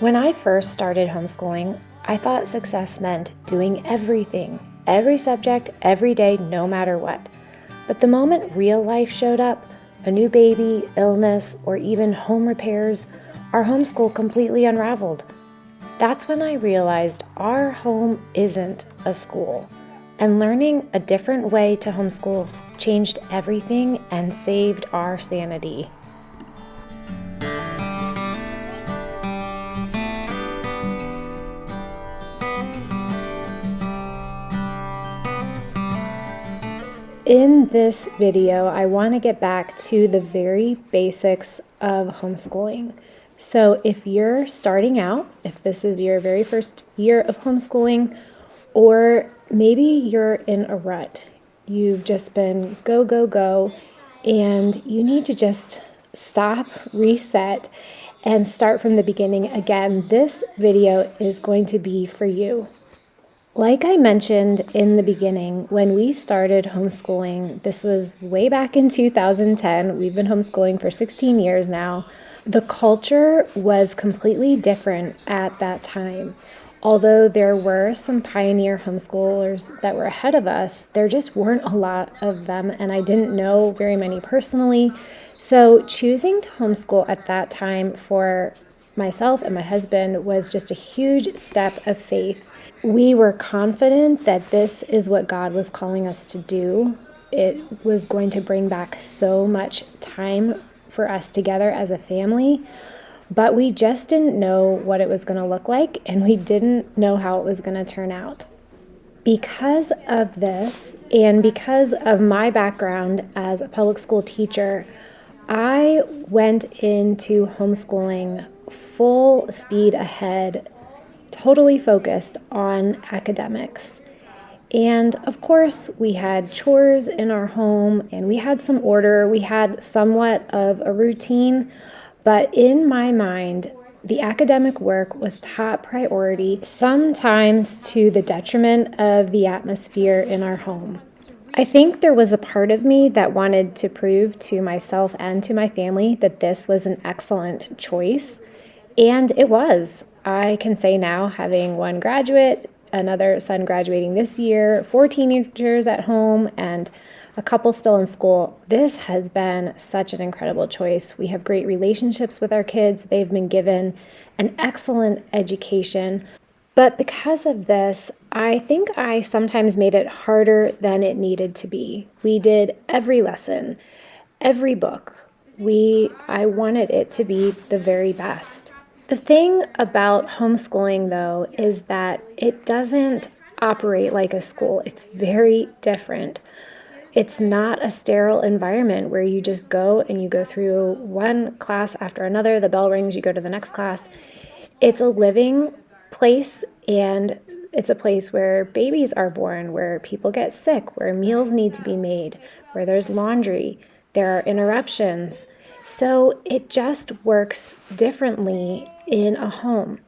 When I first started homeschooling, I thought success meant doing everything, every subject, every day, no matter what. But the moment real life showed up, a new baby, illness, or even home repairs, our homeschool completely unraveled. That's when I realized our home isn't a school, and learning a different way to homeschool changed everything and saved our sanity. In this video, I want to get back to the very basics of homeschooling. So if you're starting out, if this is your very first year of homeschooling, or maybe you're in a rut, you've just been go, go, go, and you need to just stop, reset, and start from the beginning again, this video is going to be for you. Like I mentioned in the beginning, when we started homeschooling, this was way back in 2010. We've been homeschooling for 16 years now. The culture was completely different at that time. Although there were some pioneer homeschoolers that were ahead of us, there just weren't a lot of them, and I didn't know very many personally. So choosing to homeschool at that time for myself and my husband was just a huge step of faith. We were confident that this is what God was calling us to do. It was going to bring back so much time for us together as a family, but we just didn't know what it was going to look like, and we didn't know how it was going to turn out. Because of this, and because of my background as a public school teacher, I went into homeschooling full speed ahead, totally focused on academics. And of course, we had chores in our home and we had some order. We had somewhat of a routine, but in my mind, the academic work was top priority, sometimes to the detriment of the atmosphere in our home. I think there was a part of me that wanted to prove to myself and to my family that this was an excellent choice, and it was. I can say now, having one graduate, another son graduating this year, 4 teenagers at home, and a couple still in school, this has been such an incredible choice. We have great relationships with our kids. They've been given an excellent education. But because of this, I think I sometimes made it harder than it needed to be. We did every lesson, every book. I wanted it to be the very best. The thing about homeschooling, though, is that it doesn't operate like a school. It's very different. It's not a sterile environment where you just go and you go through one class after another. The bell rings, you go to the next class. It's a living place, and it's a place where babies are born, where people get sick, where meals need to be made, where there's laundry, there are interruptions. So it just works differently in a home.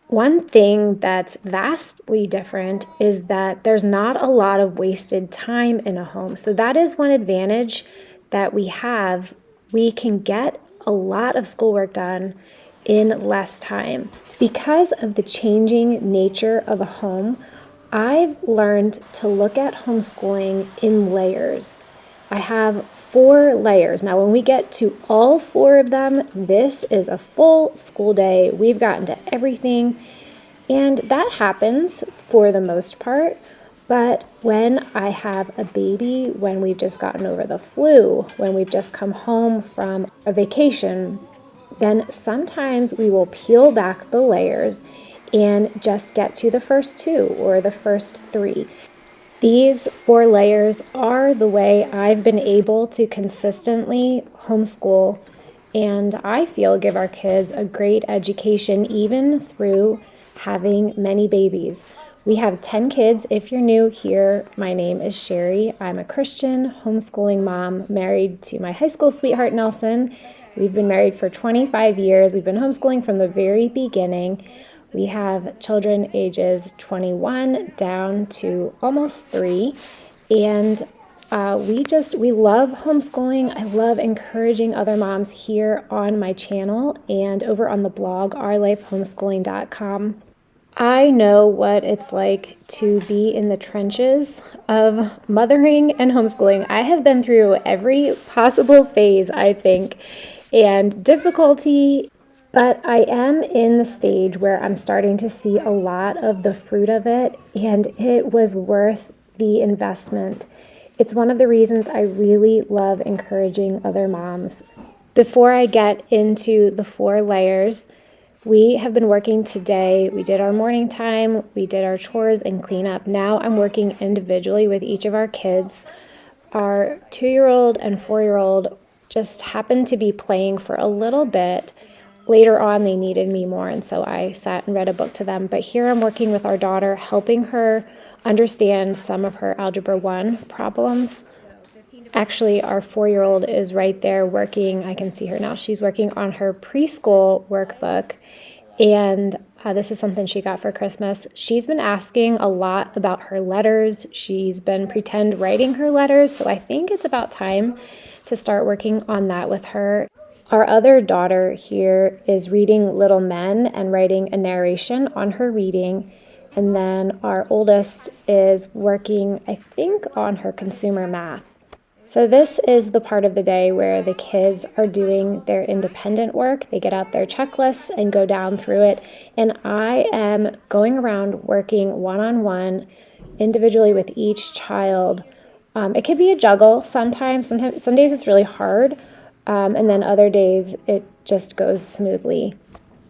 One thing that's vastly different is that there's not a lot of wasted time in a home. So that is one advantage that we have. We can get a lot of schoolwork done in less time. Because of the changing nature of a home, I've learned to look at homeschooling in layers. I have 4 layers. Now, when we get to all 4 of them, this is a full school day. We've gotten to everything, and that happens for the most part. But when I have a baby, when we've just gotten over the flu, when we've just come home from a vacation, then sometimes we will peel back the layers and just get to the first 2 or the first 3. These 4 layers are the way I've been able to consistently homeschool, and I feel give our kids a great education even through having many babies. We have 10 kids. If you're new here, my name is Sherry. I'm a Christian homeschooling mom married to my high school sweetheart, Nelson. We've been married for 25 years. We've been homeschooling from the very beginning. We have children ages 21 down to almost 3, and we love homeschooling. I love encouraging other moms here on my channel and over on the blog, ourlifehomeschooling.com. I know what it's like to be in the trenches of mothering and homeschooling. I have been through every possible phase, I think, and difficulty, but I am in the stage where I'm starting to see a lot of the fruit of it, and it was worth the investment. It's one of the reasons I really love encouraging other moms. Before I get into the 4 layers, we have been working today. We did our morning time, we did our chores and cleanup. Now I'm working individually with each of our kids. Our 2-year-old and 4-year-old just happened to be playing for a little bit. Later on, they needed me more, and so I sat and read a book to them. But here I'm working with our daughter, helping her understand some of her Algebra 1 problems. Actually, our 4-year-old is right there working. I can see her now. She's working on her preschool workbook, and this is something she got for Christmas. She's been asking a lot about her letters. She's been pretend writing her letters, so I think it's about time to start working on that with her. Our other daughter here is reading Little Men and writing a narration on her reading. And then our oldest is working, I think, on her consumer math. So this is the part of the day where the kids are doing their independent work. They get out their checklists and go down through it. And I am going around working one-on-one individually with each child. It could be a juggle sometimes. Some days it's really hard. And then other days it just goes smoothly.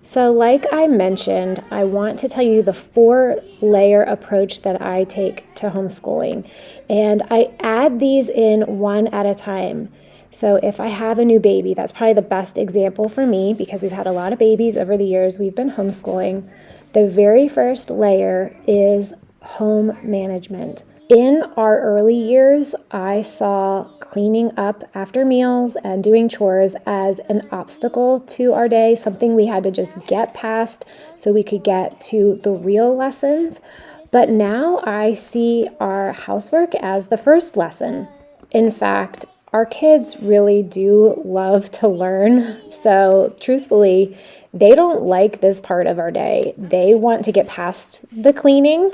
So like I mentioned, I want to tell you the 4-layer approach that I take to homeschooling. And I add these in one at a time. So if I have a new baby, that's probably the best example for me because we've had a lot of babies over the years we've been homeschooling. The very first layer is home management. In our early years, I saw cleaning up after meals and doing chores as an obstacle to our day, something we had to just get past so we could get to the real lessons. But now I see our housework as the first lesson. In fact, our kids really do love to learn. So truthfully, they don't like this part of our day. They want to get past the cleaning.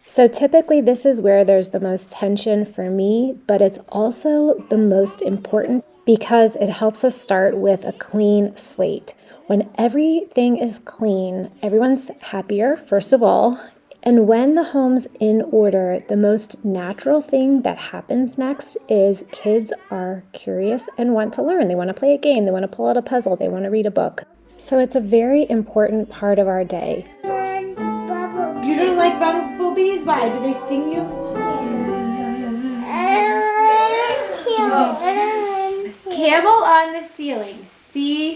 So typically this is where there's the most tension for me, but it's also the most important because it helps us start with a clean slate. When everything is clean, everyone's happier, first of all. And when the home's in order, the most natural thing that happens next is kids are curious and want to learn. They want to play a game, they want to pull out a puzzle, they want to read a book. So it's a very important part of our day. You don't like bumblebees? Why? Do they sting you? Camel on the ceiling. C.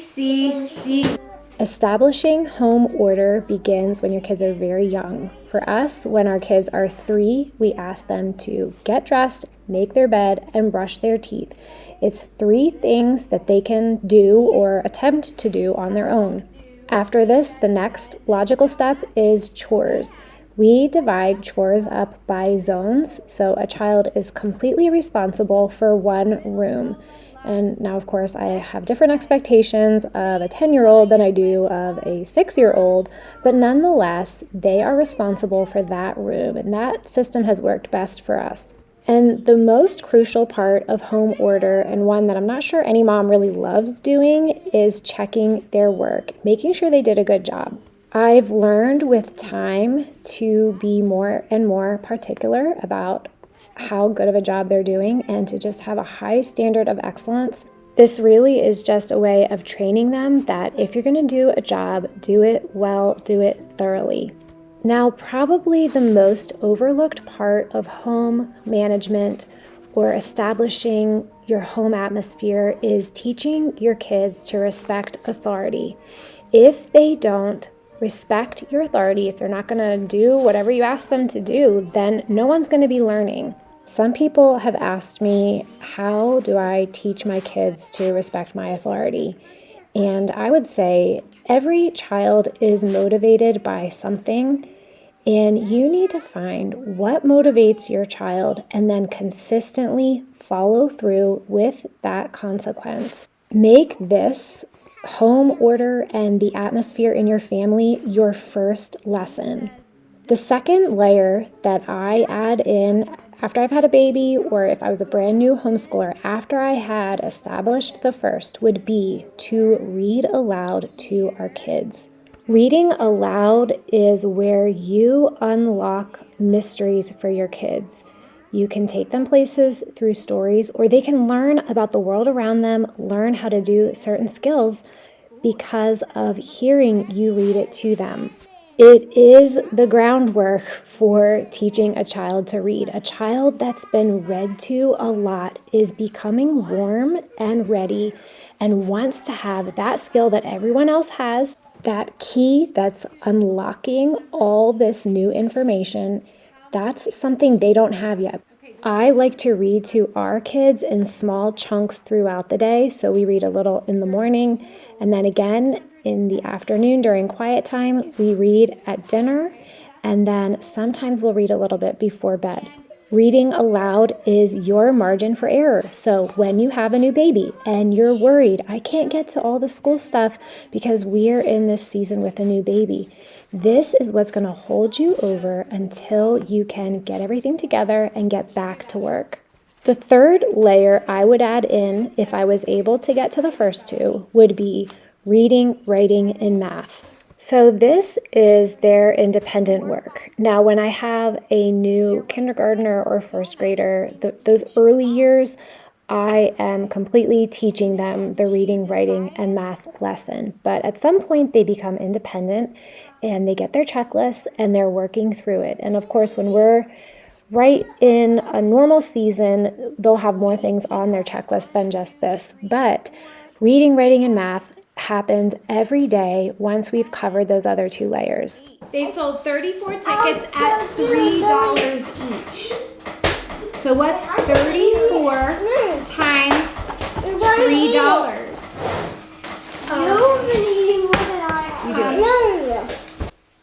Establishing home order begins when your kids are very young. For us, when our kids are 3, we ask them to get dressed, make their bed, and brush their teeth. It's 3 things that they can do or attempt to do on their own. After this, the next logical step is chores. We divide chores up by zones, so a child is completely responsible for one room. And now, of course, I have different expectations of a 10-year-old than I do of a 6-year-old, but nonetheless, they are responsible for that room, and that system has worked best for us. And the most crucial part of home order, and one that I'm not sure any mom really loves doing, is checking their work, making sure they did a good job. I've learned with time to be more and more particular about how good of a job they're doing and to just have a high standard of excellence. This really is just a way of training them that if you're going to do a job, do it well, do it thoroughly. Now, probably the most overlooked part of home management or establishing your home atmosphere is teaching your kids to respect authority. If they don't respect your authority, if they're not going to do whatever you ask them to do, then no one's going to be learning. Some people have asked me, how do I teach my kids to respect my authority? And I would say every child is motivated by something, And you need to find what motivates your child and then consistently follow through with that consequence. Make this home order and the atmosphere in your family your first lesson. The second layer that I add in after I've had a baby, or if I was a brand new homeschooler, after I had established the first, would be to read aloud to our kids. Reading aloud is where you unlock mysteries for your kids. You can take them places through stories, or they can learn about the world around them, learn how to do certain skills because of hearing you read it to them. It is the groundwork for teaching a child to read. A child that's been read to a lot is becoming warm and ready and wants to have that skill that everyone else has, that key that's unlocking all this new information. That's something they don't have yet. I like to read to our kids in small chunks throughout the day. So we read a little in the morning, and then again in the afternoon during quiet time. We read at dinner, and then sometimes we'll read a little bit before bed. Reading aloud is your margin for error. So when you have a new baby and you're worried, I can't get to all the school stuff because we're in this season with a new baby, this is what's going to hold you over until you can get everything together and get back to work. The third layer I would add in, if I was able to get to the first two, would be reading, writing, and math. So this is their independent work. Now, when I have a new kindergartner or first grader, those early years, I am completely teaching them the reading, writing, and math lesson. But at some point, they become independent and they get their checklist and they're working through it. And of course, when we're right in a normal season, they'll have more things on their checklist than just this. But reading, writing, and math happens every day once we've covered those other two layers. They sold 34 tickets at $3 each. So what's 34 times $3? You've been eating more than I have.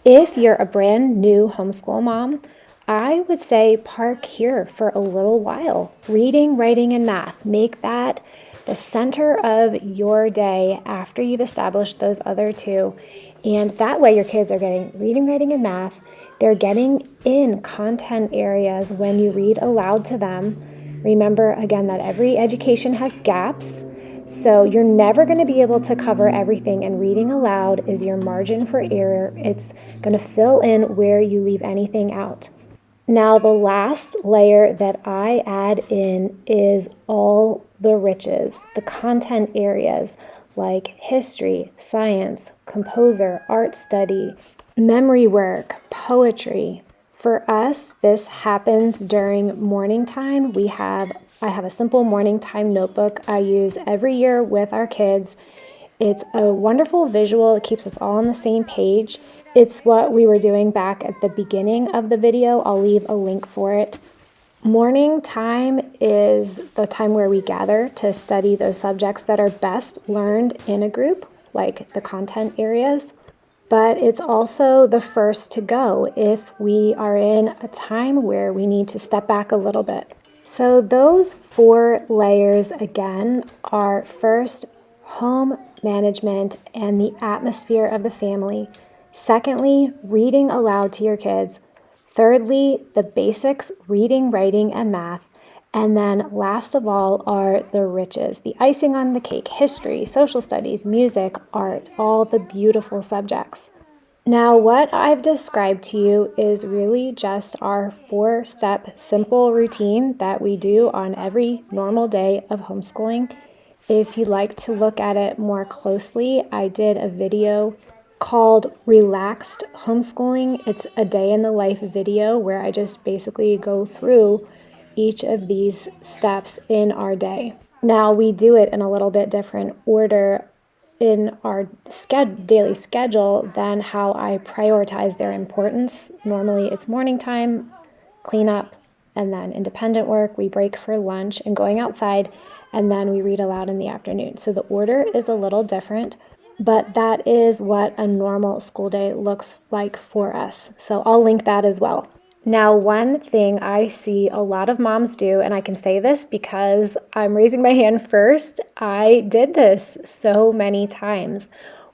If you're a brand new homeschool mom, I would say park here for a little while. Reading, writing, and math. Make that the center of your day after you've established those other two. And that way your kids are getting reading, writing, and math. They're getting in content areas when you read aloud to them. Remember, again, that every education has gaps. So you're never going to be able to cover everything, and reading aloud is your margin for error. It's going to fill in where you leave anything out. Now, the last layer that I add in is all the riches, the content areas like history, science, composer, art study, memory work, poetry. For us, this happens during morning time. I have a simple morning time notebook I use every year with our kids. It's a wonderful visual. It keeps us all on the same page. It's what we were doing back at the beginning of the video. I'll leave a link for it. Morning time is the time where we gather to study those subjects that are best learned in a group, like the content areas. But it's also the first to go if we are in a time where we need to step back a little bit. So those 4 layers, again, are first, home management and the atmosphere of the family. Secondly, reading aloud to your kids. Thirdly, the basics, reading, writing, and math. And then last of all are the riches, the icing on the cake, history, social studies, music, art, all the beautiful subjects. Now, what I've described to you is really just our 4-step simple routine that we do on every normal day of homeschooling. If you'd like to look at it more closely, I did a video called Relaxed Homeschooling. It's a day in the life video where I just basically go through each of these steps in our day. Now, we do it in a little bit different order in our daily schedule than how I prioritize their importance. Normally, it's morning time, cleanup, and then independent work. We break for lunch and going outside, and then we read aloud in the afternoon. So the order is a little different. but that is what a normal school day looks like for us. So I'll link that as well. Now, one thing I see a lot of moms do, and I can say this because I'm raising my hand first, I did this so many times.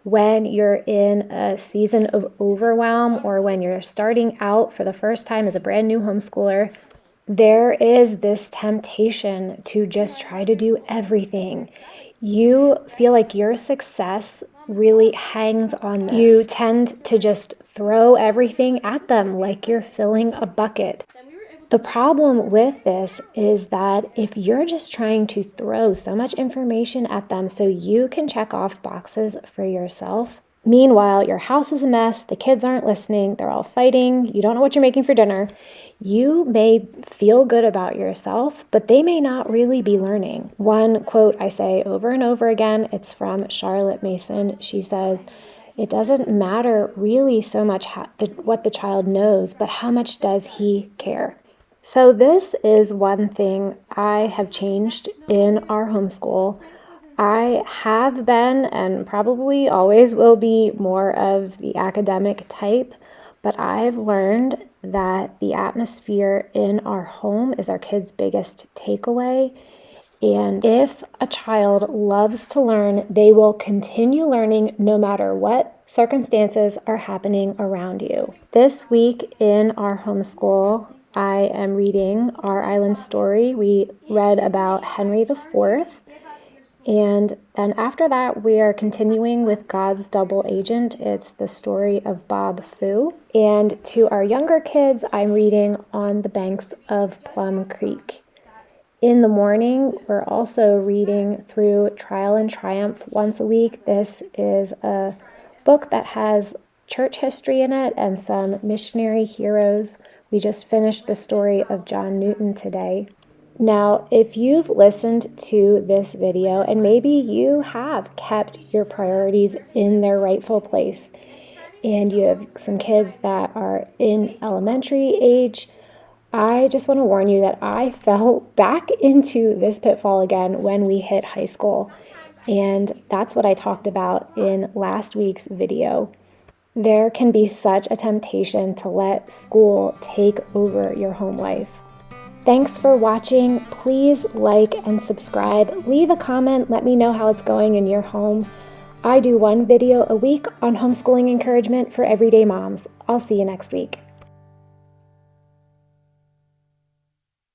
When you're in a season of overwhelm or when you're starting out for the first time as a brand new homeschooler, there is this temptation to just try to do everything. You feel like your success really hangs on this. You tend to just throw everything at them like you're filling a bucket. The problem with this is that if you're just trying to throw so much information at them so you can check off boxes for yourself, meanwhile, your house is a mess, the kids aren't listening, they're all fighting, you don't know what you're making for dinner, you may feel good about yourself, but they may not really be learning. One quote I say over and over again, it's from Charlotte Mason. She says, "It doesn't matter really so much what the child knows, but how much does he care?" So this is one thing I have changed in our homeschool. I have been and probably always will be more of the academic type, but I've learned that the atmosphere in our home is our kids' biggest takeaway. And if a child loves to learn, they will continue learning no matter what circumstances are happening around you. This week in our homeschool, I am reading Our Island Story. We read about Henry IV. And then after that, we are continuing with God's Double Agent. It's the story of Bob Fu. And to our younger kids, I'm reading On the Banks of Plum Creek. In the morning, we're also reading through Trial and Triumph once a week. This is a book that has church history in it and some missionary heroes. We just finished the story of John Newton today. Now, if you've listened to this video and maybe you have kept your priorities in their rightful place and you have some kids that are in elementary age, I just want to warn you that I fell back into this pitfall again when we hit high school. And that's what I talked about in last week's video. There can be such a temptation to let school take over your home life. Thanks for watching. Please like and subscribe. Leave a comment. Let me know how it's going in your home. I do one video a week on homeschooling encouragement for everyday moms. I'll see you next week.